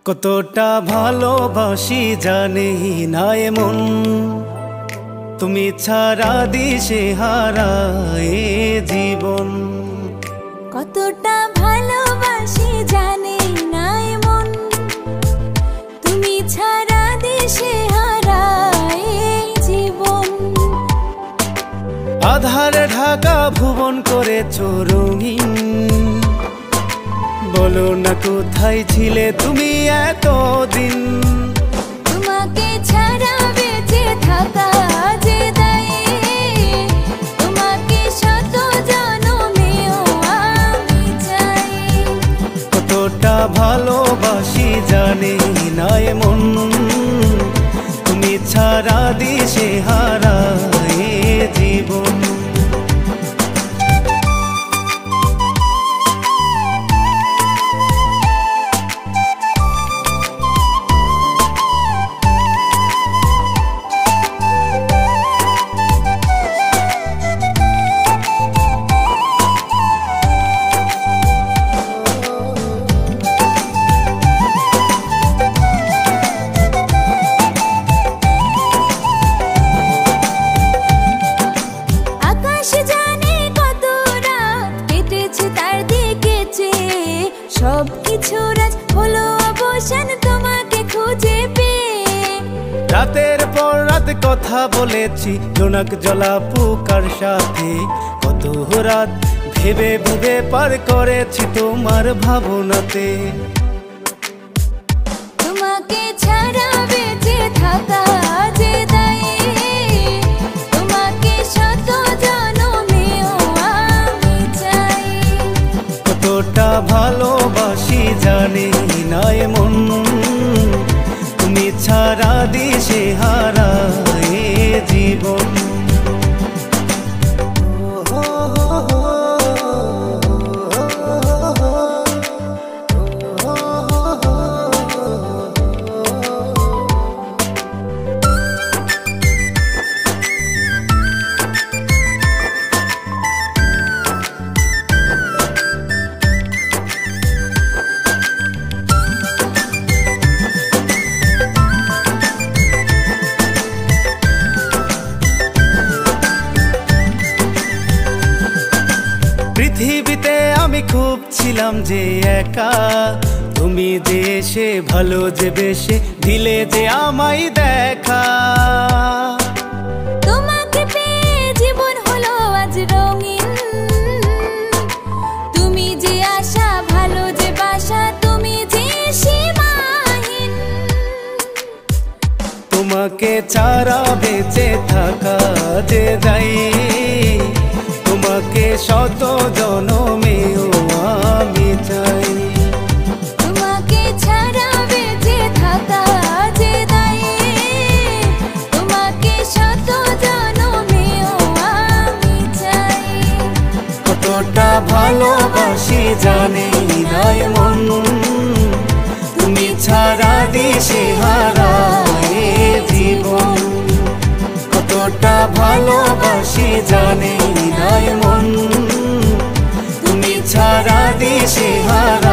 কতটা ভালোবাসি জানি না এমন, তুমি ছাড়া দিশে হারায় জীবন। কতটা ভালোবাসি জানি না এমন, তুমি ছাড়া দিশে হারায় জীবন। আধারে ঢাকা ভুবন করেছো রঙিন, বলো না কোথায় ছিলে তুমি এতদিন। তোমাকে ছাড়া বেঁচে থাকা যে দায়ে, তোমাকে শত জনমেও আমি চাই। কতটা ভালোবাসি জানি না এমন, তুমি ছাড়া দিশে হারায় জীবন। সবকিছু রাজ হলো অবসান তোমাকে খুঁজে পেয়ে। রাতের পর রাত কথা বলেছি জোনাক জলা পোকার সাথে, কত রাত ভেবে ভেবে পার করেছি তোমার ভাবনাতে। তোমাকে ছাড়া বেঁচে থাকা যে দায়ে, তোমাকে শত জনমেও আমি চাই। কতটা ভালোবাসি জানি না এমন, তুমি ছাড়া দিশে হারায় জীবন। পৃথিবীতে আমি খুব ছিলাম যে একা, তুমি যে এসে ভালো যে বেশে দিলে যে আমায় দেখা। তোমাকে পেয়ে জীবন হলো আজ রঙিন, তুমি যে আশা ভালো যে বাসা, তুমি যে সীমাহীন। তোমাকে ছাড়া বেঁচে থাকা যে যাই, তোমাকে শত জনমেও আমি চাই। তোমাকে ছাড়া বেঁচে থাকা যে দায়ে, তোমাকে শত জনমেও আমি চাই। কতটা ভালোবাসি জানি না এমন, তুমি ছাড়া দিশে হারায় জীবন। কতটা ভালোবাসি জানি না এমন, তুমি ছাড়া দিশে হারায়।